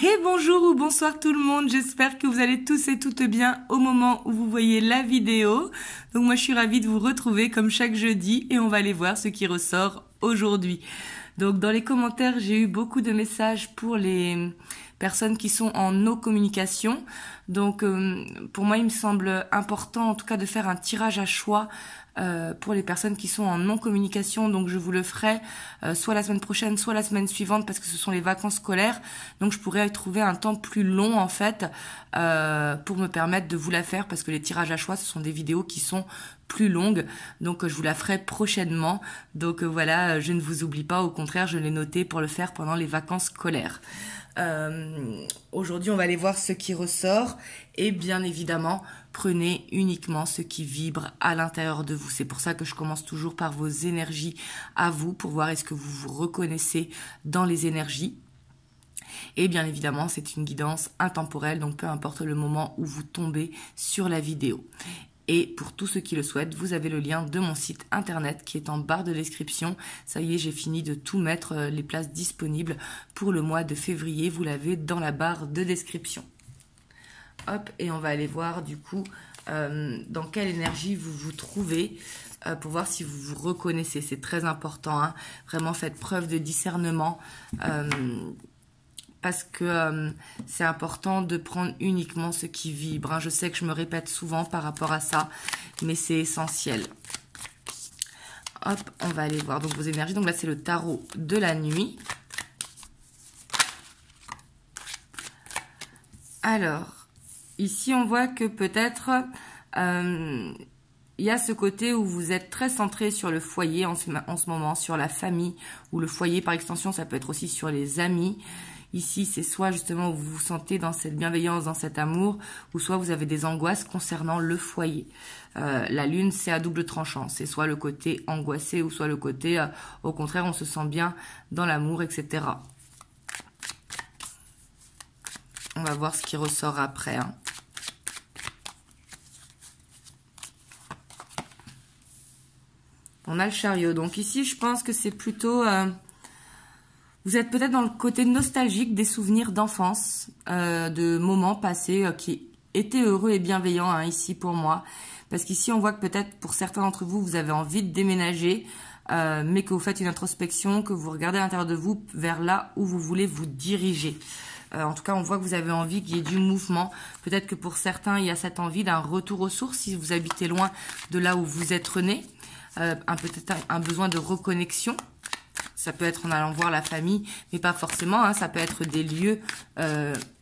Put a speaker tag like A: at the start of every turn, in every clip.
A: Et bonjour ou bonsoir tout le monde, j'espère que vous allez tous et toutes bien au moment où vous voyez la vidéo. Donc moi je suis ravie de vous retrouver comme chaque jeudi et on va aller voir ce qui ressort aujourd'hui. Donc dans les commentaires j'ai eu beaucoup de messages pour les personnes qui sont en no communication. Donc pour moi il me semble important en tout cas de faire un tirage à choix pour les personnes qui sont en non-communication, donc je vous le ferai soit la semaine prochaine, soit la semaine suivante parce que ce sont les vacances scolaires, donc je pourrais trouver un temps plus long en fait pour me permettre de vous la faire parce que les tirages à choix ce sont des vidéos qui sont plus longues, donc je vous la ferai prochainement, donc voilà, je ne vous oublie pas, au contraire je l'ai noté pour le faire pendant les vacances scolaires. Aujourd'hui on va aller voir ce qui ressort et bien évidemment prenez uniquement ce qui vibre à l'intérieur de vous. C'est pour ça que je commence toujours par vos énergies à vous pour voir est-ce que vous vous reconnaissez dans les énergies. Et bien évidemment c'est une guidance intemporelle, donc peu importe le moment où vous tombez sur la vidéo. Et pour tous ceux qui le souhaitent, vous avez le lien de mon site internet qui est en barre de description. Ça y est, j'ai fini de tout mettre, les places disponibles pour le mois de février. Vous l'avez dans la barre de description. Hop, et on va aller voir du coup dans quelle énergie vous vous trouvez pour voir si vous vous reconnaissez. C'est très important, hein. Vraiment faites preuve de discernement. Parce que c'est important de prendre uniquement ce qui vibre. Hein. Je sais que je me répète souvent par rapport à ça, mais c'est essentiel. Hop, on va aller voir donc vos énergies. Donc là, c'est le tarot de la nuit. Alors, ici, on voit que peut-être il y a ce côté où vous êtes très centré sur le foyer en ce moment, sur la famille, ou le foyer par extension, ça peut être aussi sur les amis. Ici, c'est soit justement où vous vous sentez dans cette bienveillance, dans cet amour, ou soit vous avez des angoisses concernant le foyer. La lune, c'est à double tranchant. C'est soit le côté angoissé, ou soit le côté, au contraire, on se sent bien dans l'amour, etc. On va voir ce qui ressort après. Hein. On a le chariot. Donc ici, je pense que c'est plutôt... vous êtes peut-être dans le côté nostalgique des souvenirs d'enfance, de moments passés qui étaient heureux et bienveillants hein, ici pour moi. Parce qu'ici, on voit que peut-être pour certains d'entre vous, vous avez envie de déménager, mais que vous faites une introspection, que vous regardez à l'intérieur de vous vers là où vous voulez vous diriger. En tout cas, on voit que vous avez envie qu'il y ait du mouvement. Peut-être que pour certains, il y a cette envie d'un retour aux sources si vous habitez loin de là où vous êtes né. Peut-être un besoin de reconnexion. Ça peut être en allant voir la famille, mais pas forcément. Hein, ça peut être des lieux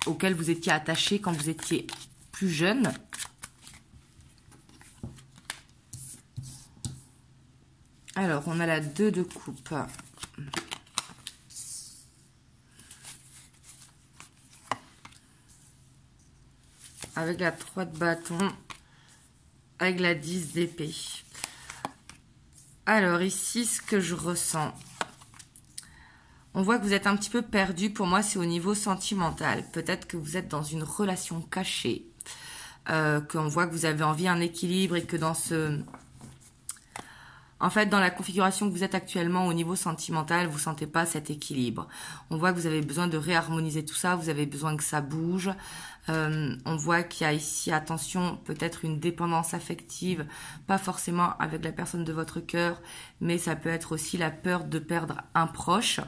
A: auxquels vous étiez attaché quand vous étiez plus jeune. Alors, on a la 2 de coupe. Avec la 3 de bâton. Avec la 10 d'épée. Alors, ici, ce que je ressens... On voit que vous êtes un petit peu perdu. Pour moi, c'est au niveau sentimental. Peut-être que vous êtes dans une relation cachée. Qu'on voit que vous avez envie d'un équilibre et que dans ce... En fait, dans la configuration que vous êtes actuellement au niveau sentimental, vous ne sentez pas cet équilibre. On voit que vous avez besoin de réharmoniser tout ça. Vous avez besoin que ça bouge. On voit qu'il y a ici, attention, peut-être une dépendance affective. Pas forcément avec la personne de votre cœur, mais ça peut être aussi la peur de perdre un proche.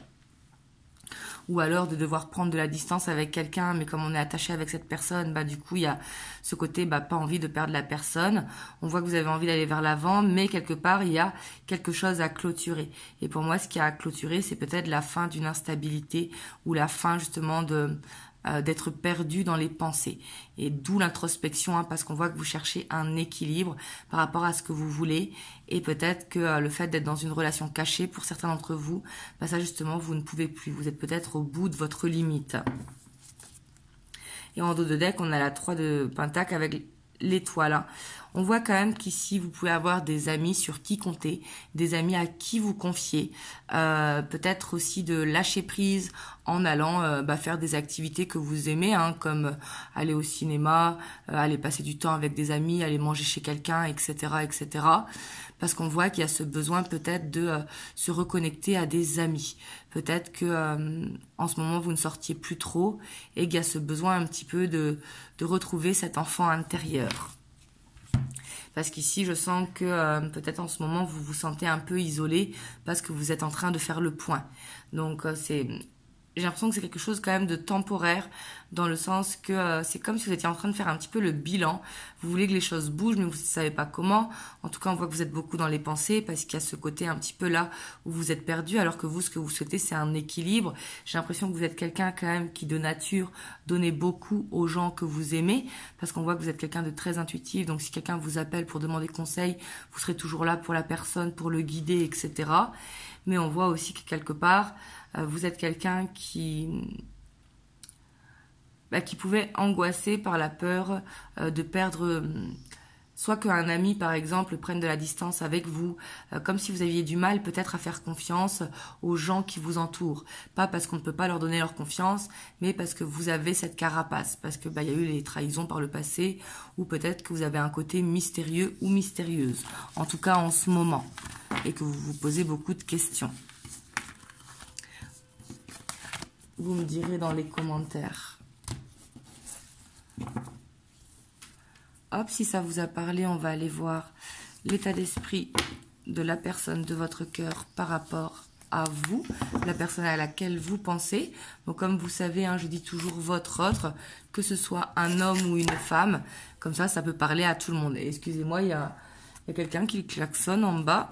A: Ou alors de devoir prendre de la distance avec quelqu'un, mais comme on est attaché avec cette personne, bah du coup il y a ce côté pas envie de perdre la personne. On voit que vous avez envie d'aller vers l'avant, mais quelque part il y a quelque chose à clôturer. Et pour moi, ce qui a à clôturer, c'est peut-être la fin d'une instabilité ou la fin justement d'être perdu dans les pensées. Et d'où l'introspection, hein, parce qu'on voit que vous cherchez un équilibre par rapport à ce que vous voulez. Et peut-être que le fait d'être dans une relation cachée, pour certains d'entre vous, bah ça justement, vous ne pouvez plus. Vous êtes peut-être au bout de votre limite. Et en dos de deck, on a la 3 de Pentacle avec l'étoile. Hein. On voit quand même qu'ici, vous pouvez avoir des amis sur qui compter, des amis à qui vous confier, peut-être aussi de lâcher prise en allant faire des activités que vous aimez, hein, comme aller au cinéma, aller passer du temps avec des amis, aller manger chez quelqu'un, etc., etc. Parce qu'on voit qu'il y a ce besoin peut-être de se reconnecter à des amis. Peut-être que en ce moment, vous ne sortiez plus trop et qu'il y a ce besoin un petit peu de retrouver cet enfant intérieur. Parce qu'ici, je sens que peut-être en ce moment, vous vous sentez un peu isolé parce que vous êtes en train de faire le point. Donc, j'ai l'impression que c'est quelque chose quand même de temporaire, dans le sens que c'est comme si vous étiez en train de faire un petit peu le bilan. Vous voulez que les choses bougent, mais vous ne savez pas comment. En tout cas, on voit que vous êtes beaucoup dans les pensées, parce qu'il y a ce côté un petit peu là où vous êtes perdu, alors que vous, ce que vous souhaitez, c'est un équilibre. J'ai l'impression que vous êtes quelqu'un quand même qui, de nature, donnez beaucoup aux gens que vous aimez, parce qu'on voit que vous êtes quelqu'un de très intuitif. Donc, si quelqu'un vous appelle pour demander conseil, vous serez toujours là pour la personne, pour le guider, etc. Mais on voit aussi que quelque part, vous êtes quelqu'un qui pouvait angoisser par la peur de perdre, soit qu'un ami par exemple prenne de la distance avec vous, comme si vous aviez du mal peut-être à faire confiance aux gens qui vous entourent. Pas parce qu'on ne peut pas leur donner leur confiance, mais parce que vous avez cette carapace, parce que y a eu les trahisons par le passé, ou peut-être que vous avez un côté mystérieux ou mystérieuse, en tout cas en ce moment, et que vous vous posez beaucoup de questions. Vous me direz dans les commentaires. Hop, si ça vous a parlé, on va aller voir l'état d'esprit de la personne de votre cœur par rapport à vous, la personne à laquelle vous pensez. Donc comme vous savez, hein, je dis toujours votre autre, que ce soit un homme ou une femme. Comme ça peut parler à tout le monde. Et excusez-moi, il y a quelqu'un qui klaxonne en bas.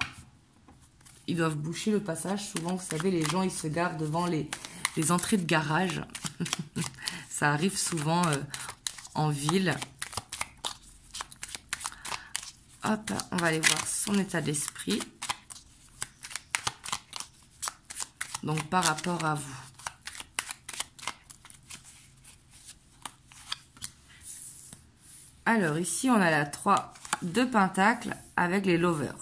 A: Ils doivent boucher le passage. Souvent, vous savez, les gens, ils se garent devant les entrées de garage. Ça arrive souvent en ville. Hop, on va aller voir son état d'esprit. Donc, par rapport à vous. Alors, ici, on a la 3 de Pentacles avec les Lovers.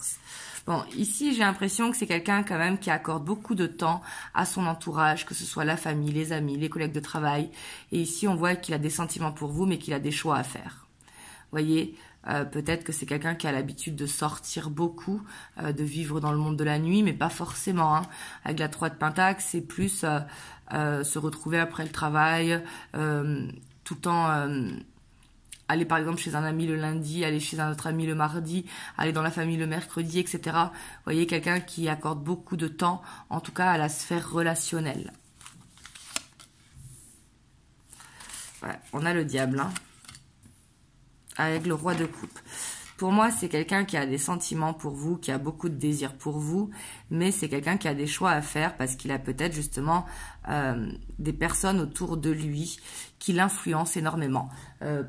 A: Bon, ici, j'ai l'impression que c'est quelqu'un quand même qui accorde beaucoup de temps à son entourage, que ce soit la famille, les amis, les collègues de travail. Et ici, on voit qu'il a des sentiments pour vous, mais qu'il a des choix à faire. Vous voyez, peut-être que c'est quelqu'un qui a l'habitude de sortir beaucoup, de vivre dans le monde de la nuit, mais pas forcément. Hein. Avec la 3 de Pentacles, c'est plus se retrouver après le travail, tout le temps... aller par exemple chez un ami le lundi, aller chez un autre ami le mardi, aller dans la famille le mercredi, etc. Vous voyez, quelqu'un qui accorde beaucoup de temps, en tout cas à la sphère relationnelle. Ouais, on a le diable, hein, avec le roi de coupe. Pour moi, c'est quelqu'un qui a des sentiments pour vous, qui a beaucoup de désir pour vous, mais c'est quelqu'un qui a des choix à faire parce qu'il a peut-être justement des personnes autour de lui qui l'influencent énormément.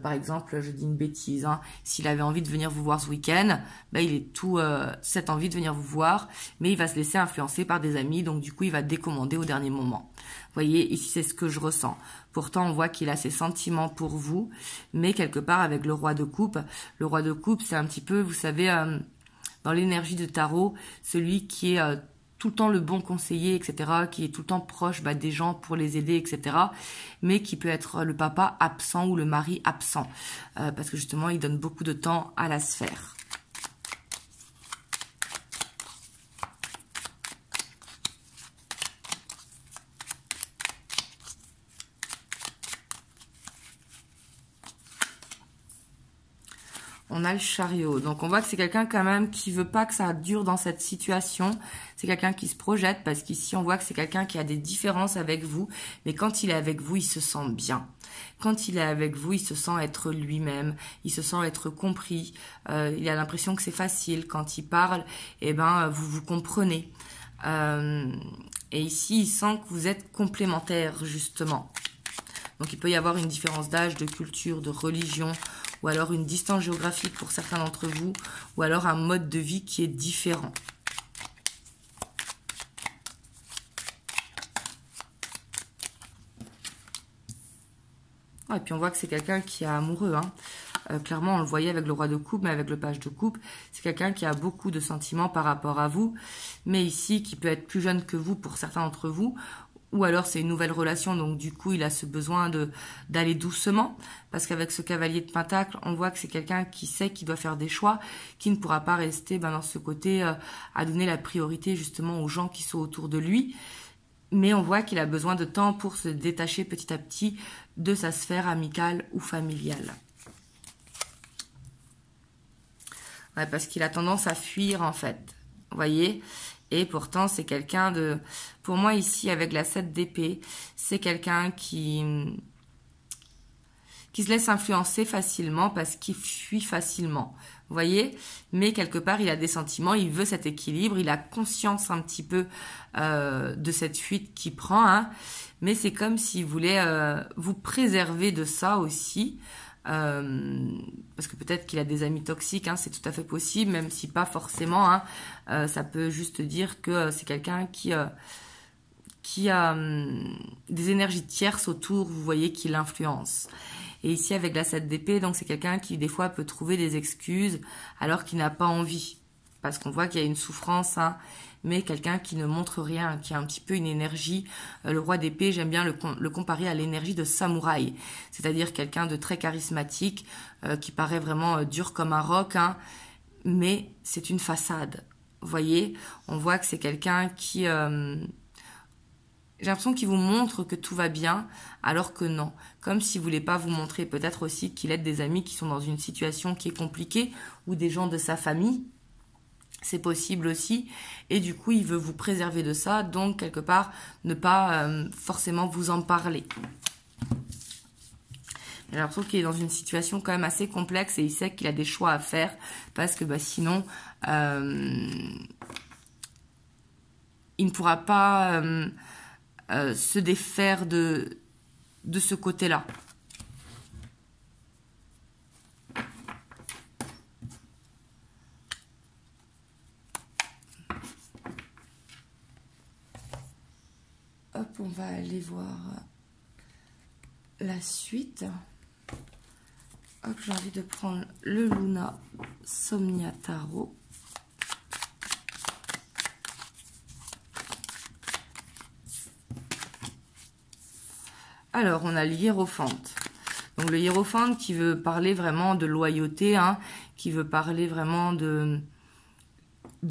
A: Par exemple, je dis une bêtise, hein, s'il avait envie de venir vous voir ce week-end, il est tout cette envie de venir vous voir, mais il va se laisser influencer par des amis, donc du coup, il va décommander au dernier moment. Vous voyez, ici, c'est ce que je ressens. Pourtant, on voit qu'il a ses sentiments pour vous, mais quelque part, avec le roi de coupe, c'est un petit peu, vous savez, dans l'énergie de tarot, celui qui est tout le temps le bon conseiller, etc., qui est tout le temps proche des gens pour les aider, etc., mais qui peut être le papa absent ou le mari absent, parce que justement, il donne beaucoup de temps à la sphère. On a le chariot. Donc, on voit que c'est quelqu'un quand même qui veut pas que ça dure dans cette situation. C'est quelqu'un qui se projette parce qu'ici, on voit que c'est quelqu'un qui a des différences avec vous. Mais quand il est avec vous, il se sent bien. Quand il est avec vous, il se sent être lui-même. Il se sent être compris. Il a l'impression que c'est facile. Quand il parle, vous vous comprenez. Et ici, il sent que vous êtes complémentaires, justement. Donc, il peut y avoir une différence d'âge, de culture, de religion, ou alors une distance géographique pour certains d'entre vous, ou alors un mode de vie qui est différent. Et puis on voit que c'est quelqu'un qui est amoureux, hein. Clairement, on le voyait avec le roi de coupe, mais avec le page de coupe, c'est quelqu'un qui a beaucoup de sentiments par rapport à vous, mais ici, qui peut être plus jeune que vous pour certains d'entre vous, ou alors c'est une nouvelle relation, donc du coup il a ce besoin d'aller doucement, parce qu'avec ce cavalier de pentacle, on voit que c'est quelqu'un qui sait qu'il doit faire des choix, qui ne pourra pas rester dans ce côté à donner la priorité justement aux gens qui sont autour de lui, mais on voit qu'il a besoin de temps pour se détacher petit à petit de sa sphère amicale ou familiale. Ouais, parce qu'il a tendance à fuir en fait, vous voyez. Et pourtant, c'est quelqu'un de... Pour moi, ici, avec la 7 d'épée, c'est quelqu'un qui se laisse influencer facilement parce qu'il fuit facilement. Vous voyez? Mais quelque part, il a des sentiments, il veut cet équilibre, il a conscience un petit peu de cette fuite qu'il prend. Hein, mais c'est comme s'il voulait vous préserver de ça aussi. Parce que peut-être qu'il a des amis toxiques, hein, c'est tout à fait possible, même si pas forcément. Hein, ça peut juste dire que c'est quelqu'un qui a des énergies tierces autour, vous voyez, qui l'influencent. Et ici, avec la 7 d'épée, donc c'est quelqu'un qui des fois peut trouver des excuses alors qu'il n'a pas envie. Parce qu'on voit qu'il y a une souffrance, hein, mais quelqu'un qui ne montre rien, qui a un petit peu une énergie. Le roi d'épée, j'aime bien le comparer à l'énergie de samouraï, c'est-à-dire quelqu'un de très charismatique, qui paraît vraiment dur comme un roc, hein, mais c'est une façade. Vous voyez, on voit que c'est quelqu'un qui... j'ai l'impression qu'il vous montre que tout va bien, alors que non. Comme s'il ne voulait pas vous montrer, peut-être aussi qu'il aide des amis qui sont dans une situation qui est compliquée, ou des gens de sa famille. C'est possible aussi. Et du coup, il veut vous préserver de ça. Donc, quelque part, ne pas forcément vous en parler. J'ai l'impression qu'il est dans une situation quand même assez complexe et il sait qu'il a des choix à faire. Parce que sinon, il ne pourra pas se défaire de ce côté-là. Hop, on va aller voir la suite. Hop, j'ai envie de prendre le Luna Somnia Tarot. Alors, on a le Hiérophante. Donc, le Hiérophante qui veut parler vraiment de loyauté, hein, qui veut parler vraiment de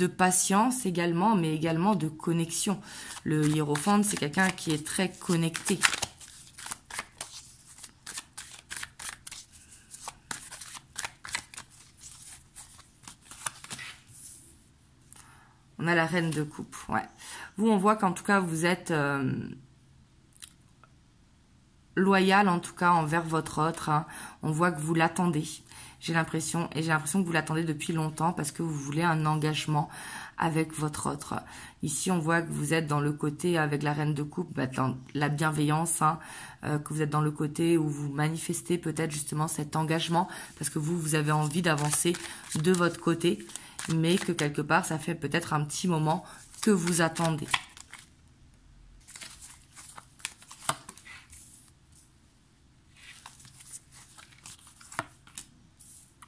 A: patience également, mais également de connexion. Le Hiérophante, c'est quelqu'un qui est très connecté. On a la reine de coupe, ouais. Vous, on voit qu'en tout cas, vous êtes loyal, en tout cas, envers votre autre. Hein. On voit que vous l'attendez. J'ai l'impression, que vous l'attendez depuis longtemps parce que vous voulez un engagement avec votre autre. Ici, on voit que vous êtes dans le côté, avec la reine de coupe, dans la bienveillance, hein, que vous êtes dans le côté où vous manifestez peut-être justement cet engagement parce que vous avez envie d'avancer de votre côté, mais que quelque part, ça fait peut-être un petit moment que vous attendez.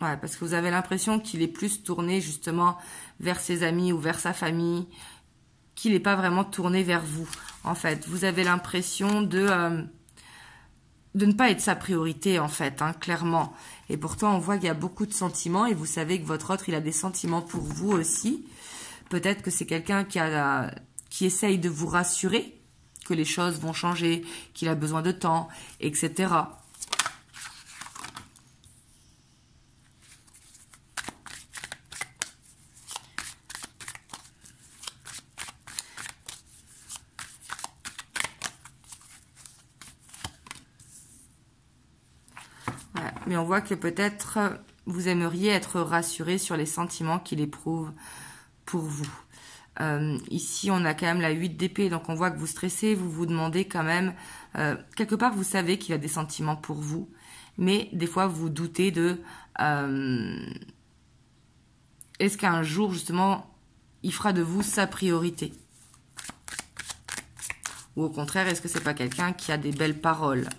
A: Ouais, parce que vous avez l'impression qu'il est plus tourné justement vers ses amis ou vers sa famille, qu'il n'est pas vraiment tourné vers vous. En fait, vous avez l'impression de ne pas être sa priorité, en fait, hein, clairement. Et pourtant, on voit qu'il y a beaucoup de sentiments et vous savez que votre autre, il a des sentiments pour vous aussi. Peut-être que c'est quelqu'un qui essaye de vous rassurer que les choses vont changer, qu'il a besoin de temps, etc. Mais on voit que peut-être vous aimeriez être rassuré sur les sentiments qu'il éprouve pour vous. Ici, on a quand même la 8 d'épée, donc on voit que vous stressez, vous vous demandez quand même, quelque part vous savez qu'il a des sentiments pour vous, mais des fois vous doutez de est-ce qu'un jour justement il fera de vous sa priorité? Ou au contraire, est-ce que c'est pas quelqu'un qui a des belles paroles?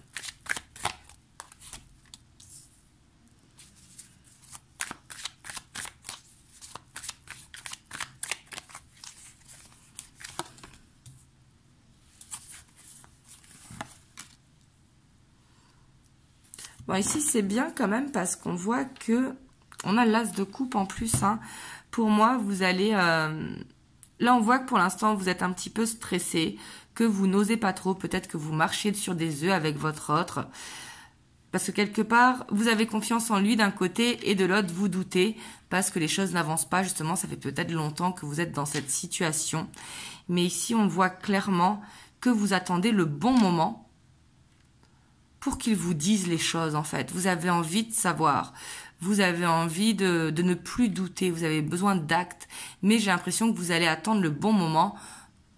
A: Bon, ici, c'est bien quand même parce qu'on voit que on a l'as de coupe en plus. Hein. Pour moi, vous allez... là, on voit que pour l'instant, vous êtes un petit peu stressé, que vous n'osez pas trop. Peut-être que vous marchez sur des œufs avec votre autre. Parce que quelque part, vous avez confiance en lui d'un côté et de l'autre, vous doutez parce que les choses n'avancent pas. Justement, ça fait peut-être longtemps que vous êtes dans cette situation. Mais ici, on voit clairement que vous attendez le bon moment pour qu'il vous dise les choses, en fait. Vous avez envie de savoir. Vous avez envie de ne plus douter. Vous avez besoin d'actes. Mais j'ai l'impression que vous allez attendre le bon moment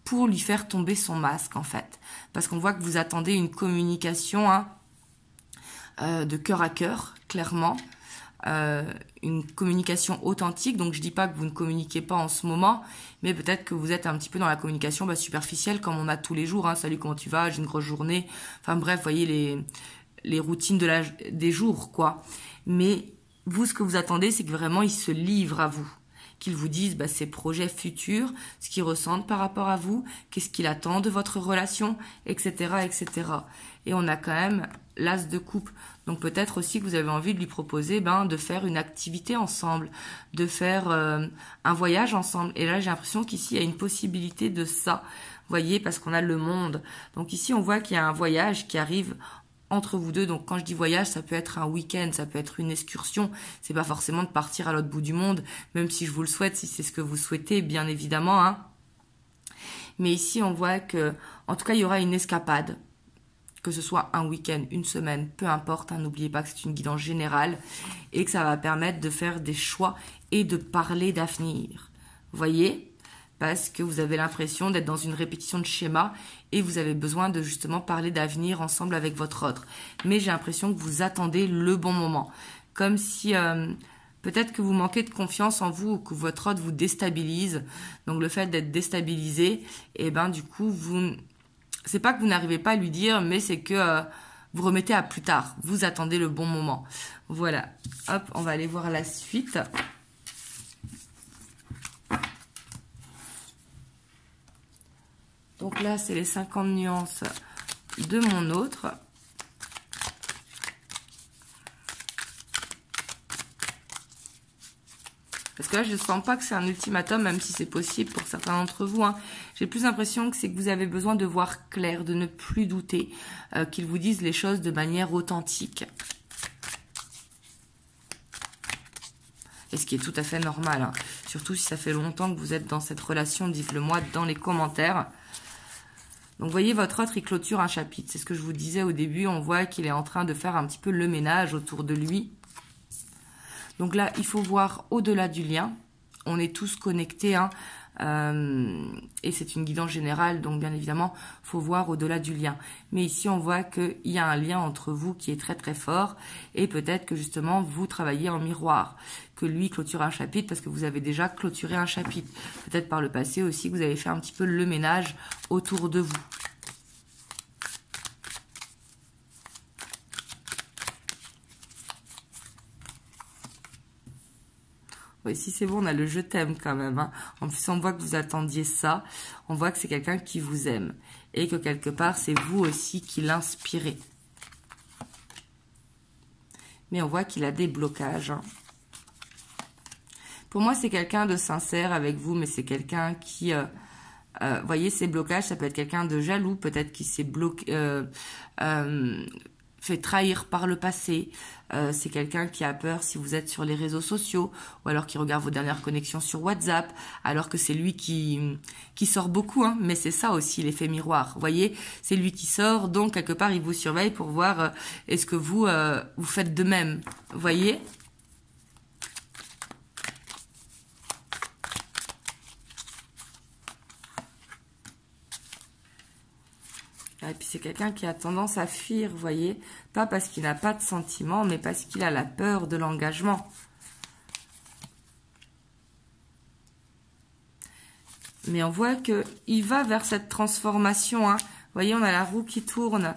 A: pour lui faire tomber son masque, en fait. Parce qu'on voit que vous attendez une communication de cœur à cœur, clairement. Une communication authentique. Donc, je dis pas que vous ne communiquez pas en ce moment, mais peut-être que vous êtes un petit peu dans la communication superficielle, comme on a tous les jours. Hein. Salut, comment tu vas? J'ai une grosse journée. Enfin bref, vous voyez les routines des jours, quoi. Mais vous, ce que vous attendez, c'est que vraiment, il se livre à vous. Qu'il vous dise ses projets futurs, ce qu'il ressent par rapport à vous, qu'est-ce qu'il attend de votre relation, etc., etc. Et on a quand même l'as de coupe. Donc peut-être aussi que vous avez envie de lui proposer de faire une activité ensemble, de faire un voyage ensemble. Et là, j'ai l'impression qu'ici, il y a une possibilité de ça. Vous voyez, parce qu'on a le monde. Donc ici, on voit qu'il y a un voyage qui arrive entre vous deux. Donc quand je dis voyage, ça peut être un week-end, ça peut être une excursion. C'est pas forcément de partir à l'autre bout du monde, même si je vous le souhaite, si c'est ce que vous souhaitez, bien évidemment. Hein. Mais ici, on voit que, en tout cas, il y aura une escapade. Que ce soit un week-end, une semaine, peu importe. Hein, n'oubliez pas que c'est une guidance générale et que ça va permettre de faire des choix et de parler d'avenir. Vous voyez ? Parce que vous avez l'impression d'être dans une répétition de schéma et vous avez besoin de justement parler d'avenir ensemble avec votre autre. Mais j'ai l'impression que vous attendez le bon moment. Comme si peut-être que vous manquez de confiance en vous ou que votre autre vous déstabilise. Donc le fait d'être déstabilisé, du coup, c'est pas que vous n'arrivez pas à lui dire, mais c'est que vous remettez à plus tard. Vous attendez le bon moment. Voilà. Hop, on va aller voir la suite. Donc là, c'est les 50 nuances de mon autre. Parce que là, je ne sens pas que c'est un ultimatum, même si c'est possible pour certains d'entre vous. Hein. J'ai plus l'impression que c'est que vous avez besoin de voir clair, de ne plus douter, qu'ils vous disent les choses de manière authentique. Et ce qui est tout à fait normal. Hein. Surtout si ça fait longtemps que vous êtes dans cette relation, dites-le moi dans les commentaires. Donc, vous voyez, votre autre, il clôture un chapitre. C'est ce que je vous disais au début. On voit qu'il est en train de faire un petit peu le ménage autour de lui. Donc là, il faut voir au-delà du lien. On est tous connectés, hein, et c'est une guidance générale. Donc, bien évidemment, il faut voir au-delà du lien. Mais ici, on voit qu'il y a un lien entre vous qui est très, très fort. Et peut-être que, justement, vous travaillez en miroir. Que lui clôture un chapitre parce que vous avez déjà clôturé un chapitre. Peut-être par le passé aussi que vous avez fait un petit peu le ménage autour de vous. Ici, c'est bon, on a le « je t'aime » quand même. Hein. En plus, on voit que vous attendiez ça. On voit que c'est quelqu'un qui vous aime. Et que quelque part, c'est vous aussi qui l'inspirez. Mais on voit qu'il a des blocages. Hein. Pour moi, c'est quelqu'un de sincère avec vous, mais c'est quelqu'un qui... voyez, ces blocages, ça peut être quelqu'un de jaloux, peut-être qui s'est bloqué... fait trahir par le passé. C'est quelqu'un qui a peur si vous êtes sur les réseaux sociaux ou alors qui regarde vos dernières connexions sur WhatsApp, alors que c'est lui qui sort beaucoup, hein, mais c'est ça aussi l'effet miroir. Vous voyez, c'est lui qui sort, donc quelque part il vous surveille pour voir est-ce que vous faites de même. Vous voyez ? Et puis c'est quelqu'un qui a tendance à fuir, vous voyez, pas parce qu'il n'a pas de sentiments, mais parce qu'il a la peur de l'engagement. Mais on voit qu'il va vers cette transformation. Hein. Vous voyez, on a la roue qui tourne.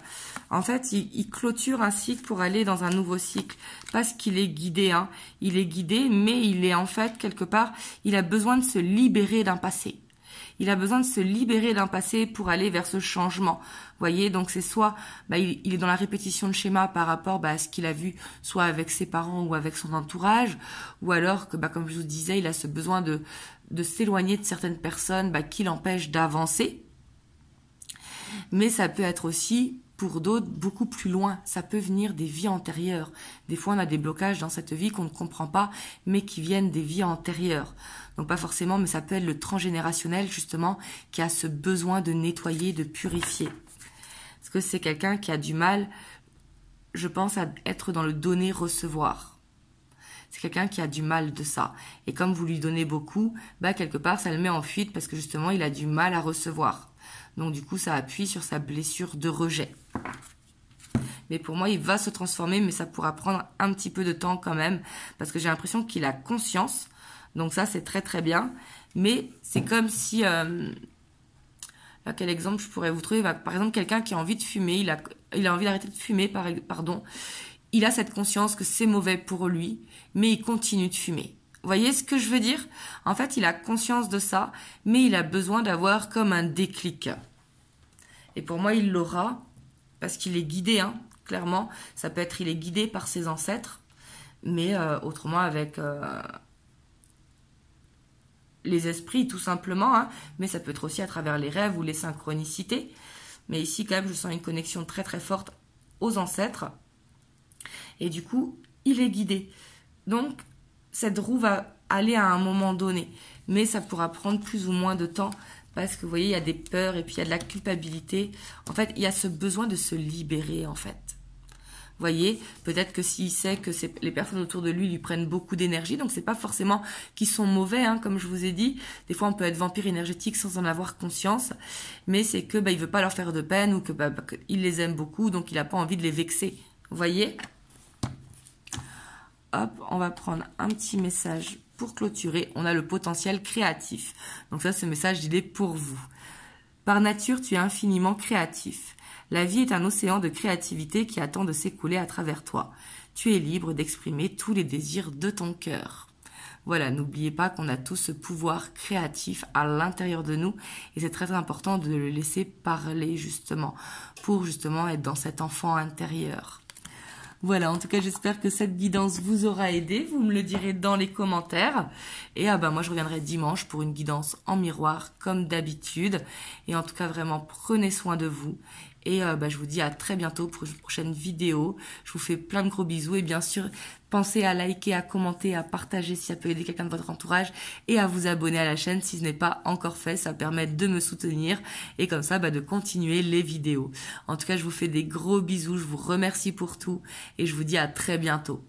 A: En fait, il clôture un cycle pour aller dans un nouveau cycle. Parce qu'il est guidé. Hein. Il est guidé, mais il est en fait, quelque part, il a besoin de se libérer d'un passé. il a besoin de se libérer d'un passé pour aller vers ce changement. Vous voyez, donc c'est soit il est dans la répétition de schéma par rapport à ce qu'il a vu soit avec ses parents ou avec son entourage, ou alors que comme je vous disais, il a ce besoin de s'éloigner de certaines personnes qui l'empêchent d'avancer. Mais ça peut être aussi, pour d'autres, beaucoup plus loin. Ça peut venir des vies antérieures. Des fois, on a des blocages dans cette vie qu'on ne comprend pas, mais qui viennent des vies antérieures. Donc pas forcément, mais ça peut être le transgénérationnel, justement, qui a ce besoin de nettoyer, de purifier. Parce que c'est quelqu'un qui a du mal, je pense, à être dans le donner-recevoir. C'est quelqu'un qui a du mal de ça. Et comme vous lui donnez beaucoup, quelque part, ça le met en fuite parce que justement, il a du mal à recevoir. Donc du coup, ça appuie sur sa blessure de rejet. Mais pour moi, il va se transformer, mais ça pourra prendre un petit peu de temps quand même, parce que j'ai l'impression qu'il a conscience. Donc ça, c'est très très bien. Mais c'est comme si... là, quel exemple je pourrais vous trouver? Par exemple, quelqu'un qui a envie de fumer, il a envie d'arrêter de fumer, pardon. Il a cette conscience que c'est mauvais pour lui, mais il continue de fumer. Vous voyez ce que je veux dire? En fait, il a conscience de ça, mais il a besoin d'avoir comme un déclic. Et pour moi, il l'aura, parce qu'il est guidé, clairement. Ça peut être, il est guidé par ses ancêtres, mais autrement avec les esprits, tout simplement. Mais ça peut être aussi à travers les rêves ou les synchronicités. Mais ici, quand même, je sens une connexion très très forte aux ancêtres. Et du coup, il est guidé. Donc, cette roue va aller à un moment donné. Mais ça pourra prendre plus ou moins de temps. Parce que vous voyez, il y a des peurs et puis il y a de la culpabilité. En fait, il y a ce besoin de se libérer, en fait. Vous voyez, peut-être que s'il sait que les personnes autour de lui prennent beaucoup d'énergie, donc c'est pas forcément qu'ils sont mauvais, comme je vous ai dit. Des fois, on peut être vampire énergétique sans en avoir conscience, mais c'est que il veut pas leur faire de peine ou que il les aime beaucoup, donc il a pas envie de les vexer. Vous voyez? Hop, on va prendre un petit message pour clôturer. On a le potentiel créatif. Donc ça, ce message, il est pour vous. Par nature, tu es infiniment créatif. La vie est un océan de créativité qui attend de s'écouler à travers toi. Tu es libre d'exprimer tous les désirs de ton cœur. Voilà, n'oubliez pas qu'on a tous ce pouvoir créatif à l'intérieur de nous et c'est très important de le laisser parler justement pour justement être dans cet enfant intérieur. Voilà, en tout cas, j'espère que cette guidance vous aura aidé. Vous me le direz dans les commentaires. Et moi, je reviendrai dimanche pour une guidance en miroir, comme d'habitude. Et en tout cas, vraiment, prenez soin de vous. Et je vous dis à très bientôt pour une prochaine vidéo. Je vous fais plein de gros bisous. Et bien sûr, pensez à liker, à commenter, à partager si ça peut aider quelqu'un de votre entourage. Et à vous abonner à la chaîne si ce n'est pas encore fait. Ça permet de me soutenir. Et comme ça, de continuer les vidéos. En tout cas, je vous fais des gros bisous. Je vous remercie pour tout. Et je vous dis à très bientôt.